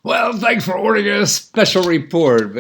Well, thanks for ordering a special report.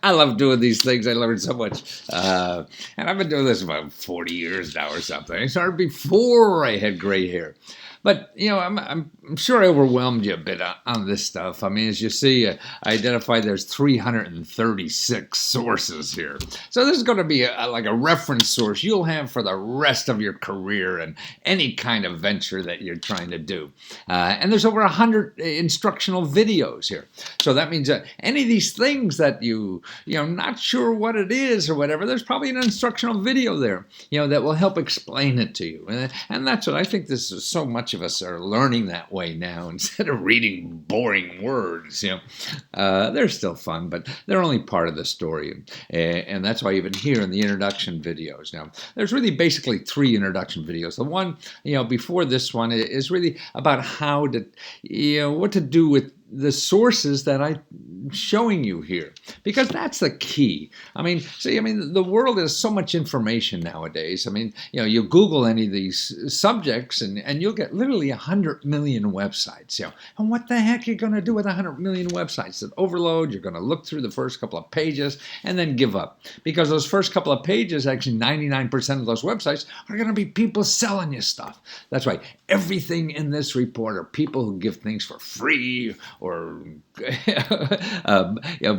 I love doing these things. I learned so much. And I've been doing this about 40 years now or something. I started before I had gray hair. But, I'm sure I overwhelmed you a bit on this stuff. I mean, as you see, I identified there's 336 sources here. So this is going to be like a reference source you'll have for the rest of your career and any kind of venture that you're trying to do. And there's over 100 instructional videos here. So that means that any of these things that not sure what it is or whatever, there's probably an instructional video there, that will help explain it to you. And that's what I think this is so much of us are learning that way now instead of reading boring words. They're still fun, but they're only part of the story. And that's why even here in the introduction videos. Now, there's really basically 3 introduction videos. The one, before this one is really about how to, what to do with the sources that I'm showing you here, because that's the key. The world has so much information nowadays. You Google any of these subjects and you'll get literally 100 million websites. And what the heck are you going to do with 100 million websites that overload? You're going to look through the first couple of pages and then give up, because those first couple of pages, actually 99% of those websites are going to be people selling you stuff. That's why everything in this report are people who give things for free, or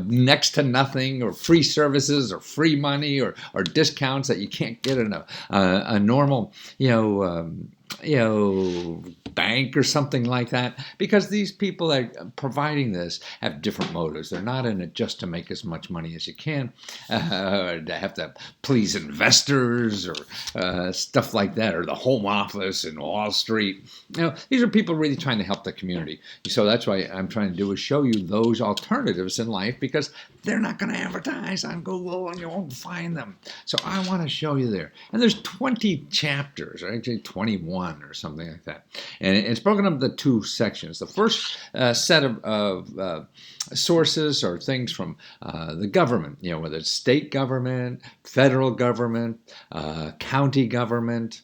next to nothing, or free services, or free money, or discounts that you can't get in a normal bank or something like that, because these people that are providing this have different motives. They're not in it just to make as much money as you can, to have to please investors or stuff like that, or the home office in Wall Street. These are people really trying to help the community. So that's why I'm trying to do is show you those alternatives in life, because they're not going to advertise on Google and you won't find them. So I want to show you there. And there's 20 chapters, or actually 21 or something like that. And it's broken up into 2 sections. The first set of sources are things from the government, whether it's state government, federal government, county government,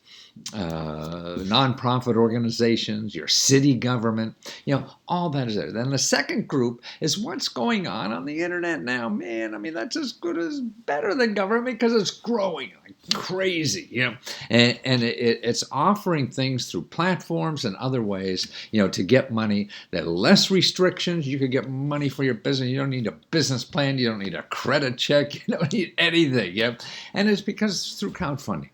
nonprofit organizations, your city government, all that is there. Then the second group is what's going on the internet now. Man, that's as good as better than government, because it's growing like crazy, and it's offering things through platforms and other ways, to get money. There are less restrictions. You could get money for your business. You don't need a business plan. You don't need a credit check. You don't need anything. And it's because it's through crowdfunding.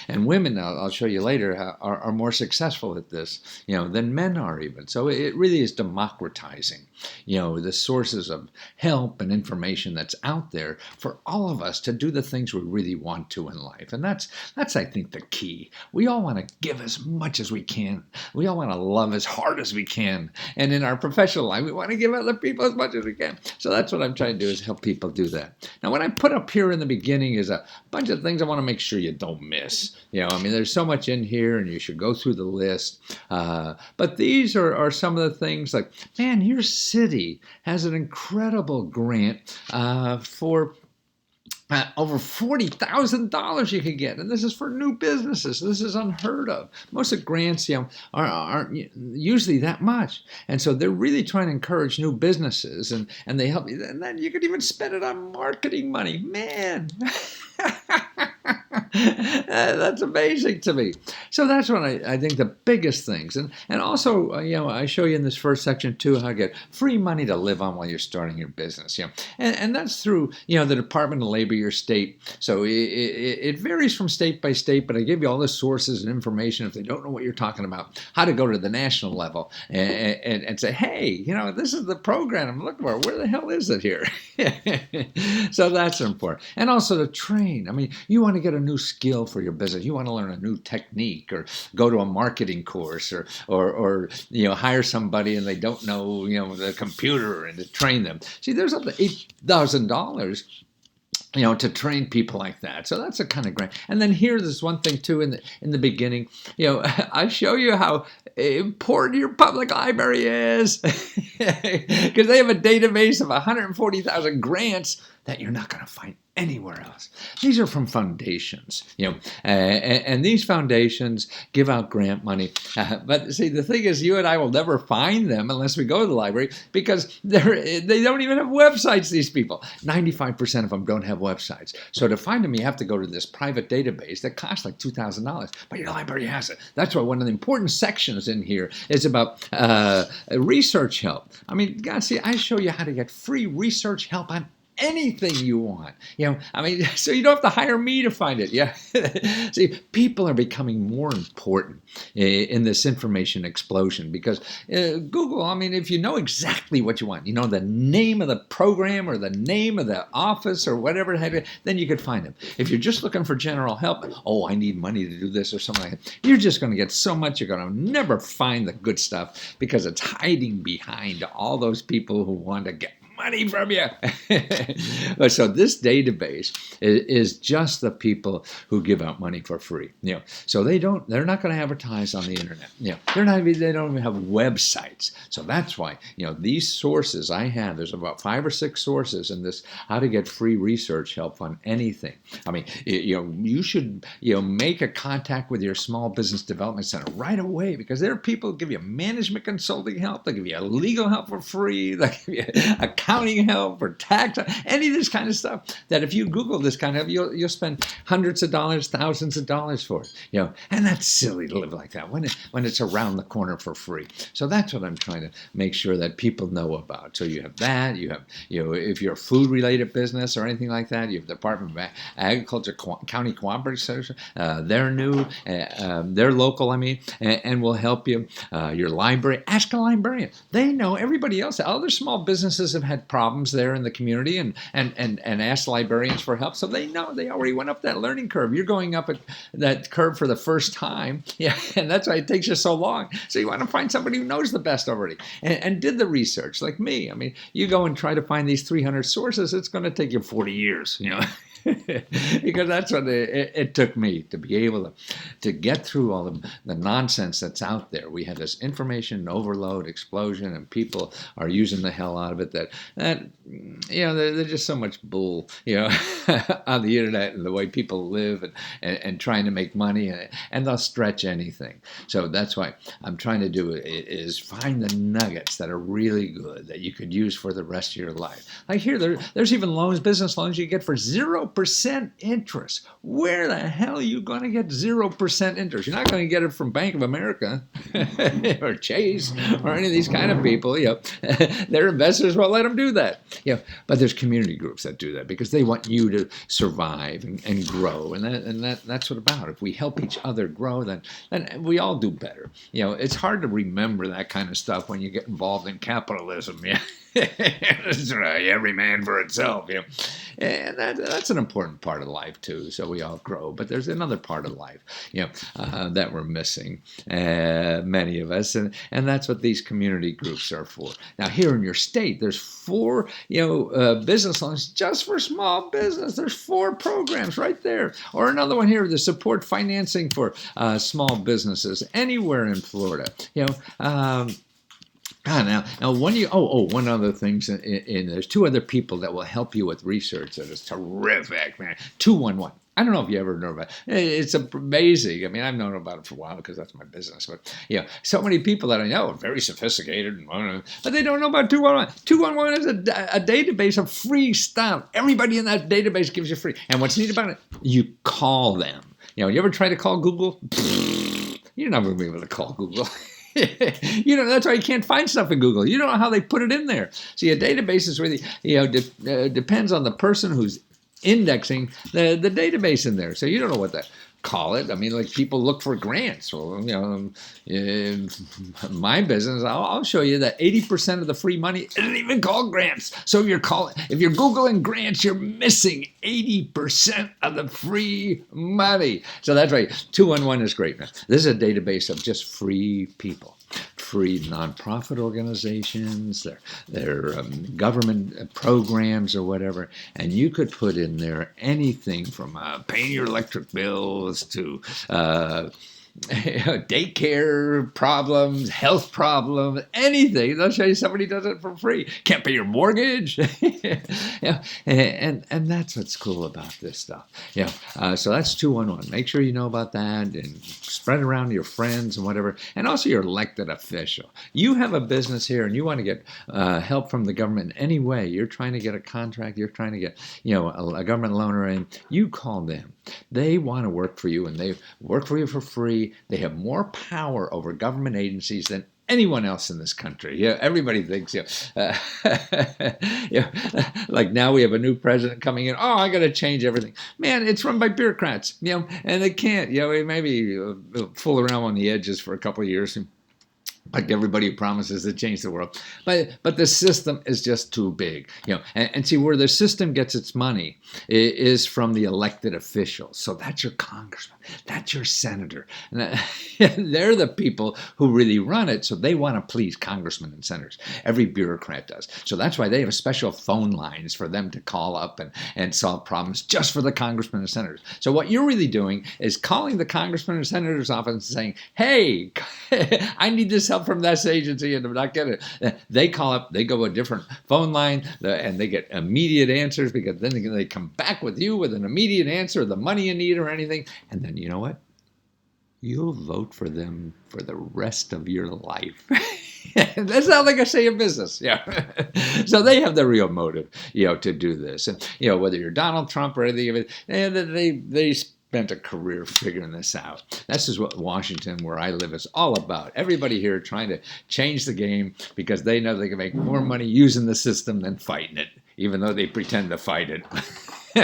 And women, I'll show you later, are more successful at this, than men are even. So it really is democratizing, the sources of help and information that's out there for all of us to do the things we really want to in life. And that's I think, the key. We all want to give as much as we can. We all want to love as hard as we can. And in our professional life, we want to give other people as much as we can. So that's what I'm trying to do, is help people do that. Now, what I put up here in the beginning is a bunch of things I want to make sure you don't miss. There's so much in here, and you should go through the list. But these are some of the things, like, man, your city has an incredible grant for over $40,000 you could get, and this is for new businesses. This is unheard of. Most of the grants, aren't usually that much, and so they're really trying to encourage new businesses, and they help you. And then you could even spend it on marketing money, man. That's amazing to me. So that's what I think the biggest things. And also, I show you in this first section too how to get free money to live on while you're starting your business. And that's through, the Department of Labor, your state. So it varies from state by state, but I give you all the sources and information if they don't know what you're talking about, how to go to the national level and say, hey, this is the program I'm looking for. Where the hell is it here? So that's important. And also to train. You want to get a new skill for your business. You want to learn a new technique, or go to a marketing course, or hire somebody and they don't know the computer, and to train them. See, there's up to $8,000 to train people like that. So that's a kind of grant. And then here's one thing too in the beginning. I show you how important your public library is, because they have a database of 140,000 grants that you're not going to find anywhere else. These are from foundations, and these foundations give out grant money. But see, the thing is, you and I will never find them unless we go to the library, because they don't even have websites, these people. 95% of them don't have websites. So to find them, you have to go to this private database that costs like $2,000, but your library has it. That's why one of the important sections in here is about research help. I mean, God, see, I show you how to get free research help on anything you want, so you don't have to hire me to find it. See, people are becoming more important in this information explosion, because Google, if you know exactly what you want, the name of the program or the name of the office or whatever, then you could find them. If you're just looking for general help, I need money to do this or something like that, you're just going to get so much, you're going to never find the good stuff, because it's hiding behind all those people who want to get money from you. So this database is just the people who give out money for free. So they're not going to advertise on the internet. They don't even have websites. So that's why, these sources I have, there's about 5 or 6 sources in this, how to get free research help on anything. You should, make a contact with your small business development center right away, because there are people who give you management consulting help, they give you legal help for free, they give you accounting help or tax, any of this kind of stuff, that if you Google this kind of, you'll spend hundreds of dollars, thousands of dollars for it. And that's silly to live like that when it's around the corner for free. So that's what I'm trying to make sure that people know about. So you have that, you have, if you're a food related business or anything like that, you have the Department of Agriculture, County Cooperative Center, they're new, they're local, and will help you. Your library, ask a librarian. They know. Everybody else, other small businesses have had problems there in the community, and asked librarians for help. So they know, they already went up that learning curve. You're going up that curve for the first time. And that's why it takes you so long. So you want to find somebody who knows the best already and did the research, like me. You go and try to find these 300 sources, it's going to take you 40 years, because that's what it took me to be able to get through all the nonsense that's out there. We have this information overload, explosion, and people are using the hell out of it. There's just so much bull, on the internet, and the way people live and trying to make money, and they'll stretch anything. So that's why I'm trying to do is find the nuggets that are really good that you could use for the rest of your life. Like here, there's even loans, business loans you get for 0% interest. Where the hell are you going to get 0% interest? You're not going to get it from Bank of America or Chase or any of these kind of people. Their investors won't let them do that. But there's community groups that do that, because they want you to survive and grow, and that's what about. If we help each other grow, then we all do better. It's hard to remember that kind of stuff when you get involved in capitalism. Every man for itself. And that's an important part of life too. So we all grow, but there's another part of life, that we're missing, many of us, and that's what these community groups are for. Now here in your state, there's 4 business loans just for small business. There's 4 programs right there, or another one here, the support financing for small businesses anywhere in Florida. One other thing, there's 2 other people that will help you with research that is terrific, man. 211. I don't know if you ever know about it. It's amazing. I've known about it for a while because that's my business. But, so many people that I know are very sophisticated, but they don't know about 211. 211 is a database of free stuff. Everybody in that database gives you free. And what's neat about it, you call them. You ever try to call Google? You're not going to be able to call Google. That's why you can't find stuff in Google. You don't know how they put it in there. See, a database is really, depends on the person who's indexing the database in there. So you don't know what to call it. like people look for grants. Well, in my business, I'll show you that 80% of the free money isn't even called grants. So if you're Googling grants, you're missing 80% of the free money. So that's right. 211 is great, man. This is a database of just free people. Free nonprofit organizations, their government programs or whatever, and you could put in there anything from paying your electric bills to daycare problems, health problems, anything. They'll show you somebody does it for free. Can't pay your mortgage. And that's what's cool about this stuff. So that's 211. Make sure you know about that and spread it around to your friends and whatever. And also your elected official. You have a business here and you want to get help from the government in any way. You're trying to get a contract. You're trying to get a government loaner in. You call them. They want to work for you and they work for you for free. They have more power over government agencies than anyone else in this country. Everybody thinks, like now we have a new president coming in. Oh, I got to change everything. Man, it's run by bureaucrats, and they can't. Maybe fool around on the edges for a couple of years. Like everybody who promises to change the world. But the system is just too big. And see, where the system gets its money is from the elected officials. So that's your congressman. That's your senator. And they're the people who really run it. So they want to please congressmen and senators. Every bureaucrat does. So that's why they have special phone lines for them to call up and solve problems just for the congressmen and senators. So what you're really doing is calling the congressman and senator's office and saying, hey, I need this help from this agency and I'm not getting it. They call up, they go a different phone line and they get immediate answers because then they come back with you with an immediate answer, the money you need or anything. And then you know what? You'll vote for them for the rest of your life. That's how they can say in business. So they have the real motive, to do this. And, whether you're Donald Trump or anything of it, they spent a career figuring this out. This is what Washington, where I live, is all about. Everybody here trying to change the game because they know they can make more money using the system than fighting it, even though they pretend to fight it.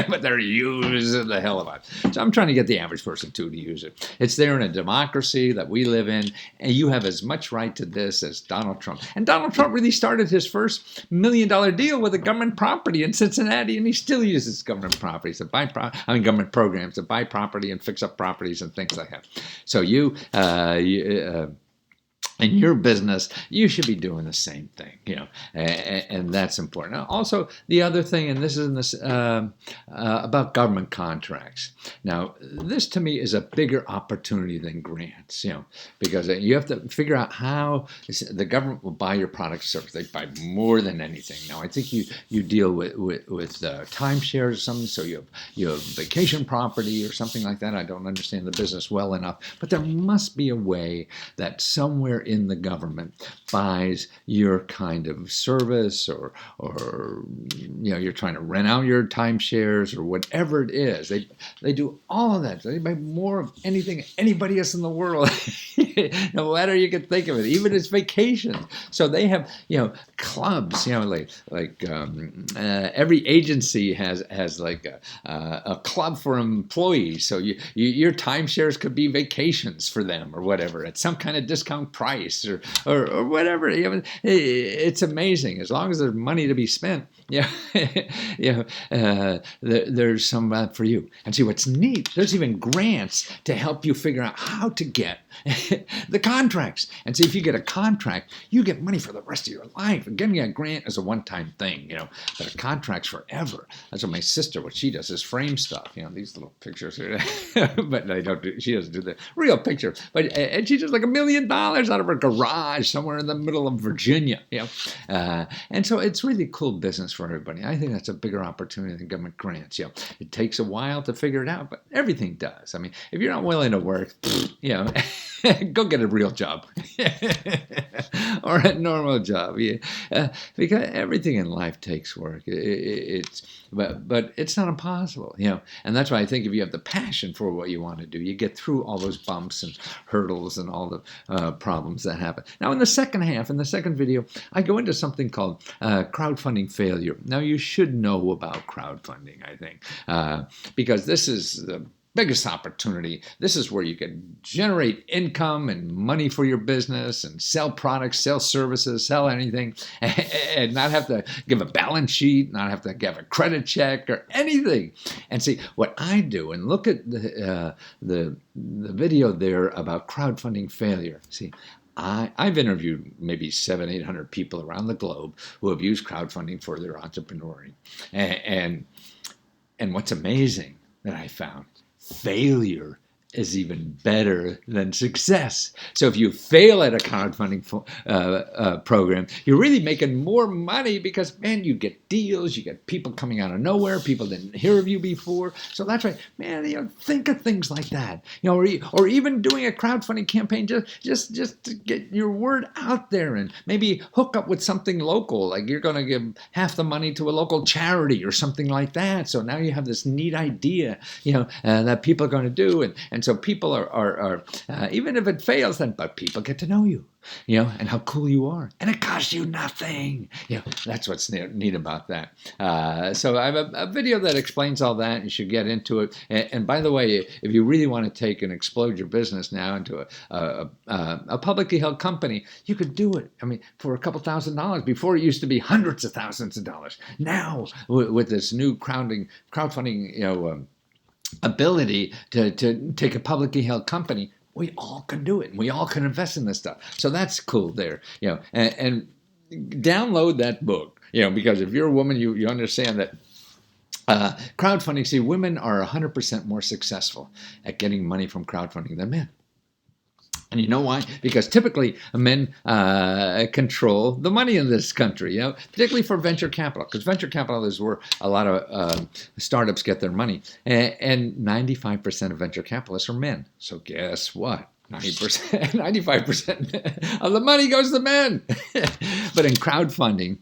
But they're using the hell of it. So I'm trying to get the average person, too, to use it. It's there in a democracy that we live in, and you have as much right to this as Donald Trump. And Donald Trump really started his first $1 million deal with a government property in Cincinnati, and he still uses government properties to buy government programs to buy property and fix up properties and things like that. So in your business, you should be doing the same thing, and that's important. Now, also, the other thing, and this is about government contracts. Now, this to me is a bigger opportunity than grants, because you have to figure out how the government will buy your product or service. They buy more than anything. Now, I think you deal with timeshares or something, so you have vacation property or something like that. I don't understand the business well enough, but there must be a way that somewhere in the government buys your kind of service or you're trying to rent out your timeshares or whatever it is. They do all of that. They buy more of anything anybody else in the world. No matter you can think of it, even it's vacations. So they have clubs. Every agency has like a club for employees. So your timeshares could be vacations for them or whatever at some kind of discount price or whatever. It's amazing. As long as there's money to be spent, there's some for you. And see what's neat, there's even grants to help you figure out how to get the contracts. And see, if you get a contract, you get money for the rest of your life. And getting a grant is a one-time thing, but a contract's forever. That's what my sister, what she does is frame stuff, these little pictures here. But she doesn't do the real picture. But and she does like $1 million out of her garage somewhere in the middle of Virginia, and so it's really cool business for everybody. I think that's a bigger opportunity than government grants. It takes a while to figure it out, but everything does. I mean, if you're not willing to work, go get a real job or a normal job. Because everything in life takes work. But it's not impossible, And that's why I think if you have the passion for what you want to do, you get through all those bumps and hurdles and all the problems that happen. Now, in the second half, in the second video, I go into something called crowdfunding failure. Now, you should know about crowdfunding, I think, because this is the biggest opportunity. This is where you can generate income and money for your business and sell products, sell services, sell anything, and not have to give a balance sheet, not have to give a credit check or anything. And see, what I do, and look at the video there about crowdfunding failure. See, I've interviewed maybe 700-800 people around the globe who have used crowdfunding for their entrepreneuring. And what's amazing that I found, failure is even better than success. So if you fail at a crowdfunding program, you're really making more money because, man, you get deals, you get people coming out of nowhere, people didn't hear of you before. So that's right, man. Think of things like that, or even doing a crowdfunding campaign just to get your word out there, and maybe hook up with something local, like you're going to give half the money to a local charity or something like that. So now you have this neat idea, that people are going to do, and so people are even if it fails, then but people get to know you, and how cool you are, and it costs you nothing. That's what's neat about that. So I have a video that explains all that. You should get into it. And by the way, if you really want to take and explode your business now into a publicly held company, you could do it. I mean, for a couple $1,000s. Before it used to be hundreds of thousands of dollars. Now with this new crowdfunding, ability to take a publicly held company, we all can do it, and we all can invest in this stuff. So that's cool there, and download that book, because if you're a woman, you understand that crowdfunding, see, women are 100% more successful at getting money from crowdfunding than men. And you know why? Because typically men control the money in this country, particularly for venture capital, because venture capital is where a lot of startups get their money. And 95% of venture capitalists are men. So guess what? 90%, 95% of the money goes to men. But in crowdfunding,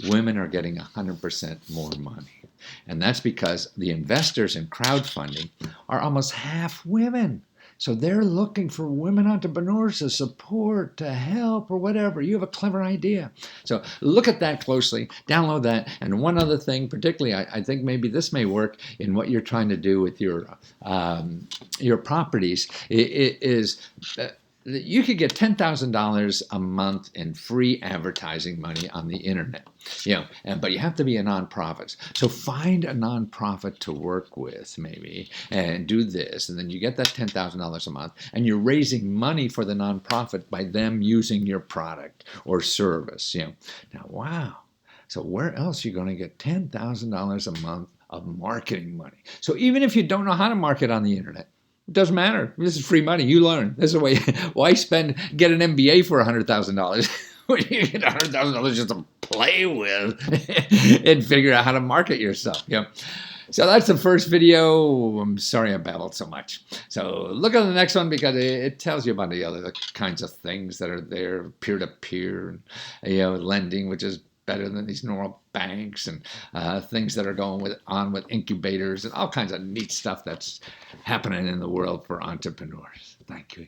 women are getting 100% more money. And that's because the investors in crowdfunding are almost half women. So they're looking for women entrepreneurs to support, to help, or whatever. You have a clever idea. So look at that closely, download that. And one other thing, particularly, I think maybe this may work in what you're trying to do with your properties, is you could get $10,000 a month in free advertising money on the internet. But you have to be a nonprofit. So find a nonprofit to work with, maybe, and do this, and then you get that $10,000 a month, and you're raising money for the nonprofit by them using your product or service. Now, wow. So where else are you going to get $10,000 a month of marketing money? So even if you don't know how to market on the internet, it doesn't matter. This is free money. You learn. This is a way. Why get an MBA for $100,000 when you get $100,000 just to play with and figure out how to market yourself? So that's the first video. I'm sorry I babbled so much. So look at the next one, because it tells you about the other kinds of things that are there, peer-to-peer, lending, which is better than these normal banks, and things that are going on with incubators and all kinds of neat stuff that's happening in the world for entrepreneurs. Thank you.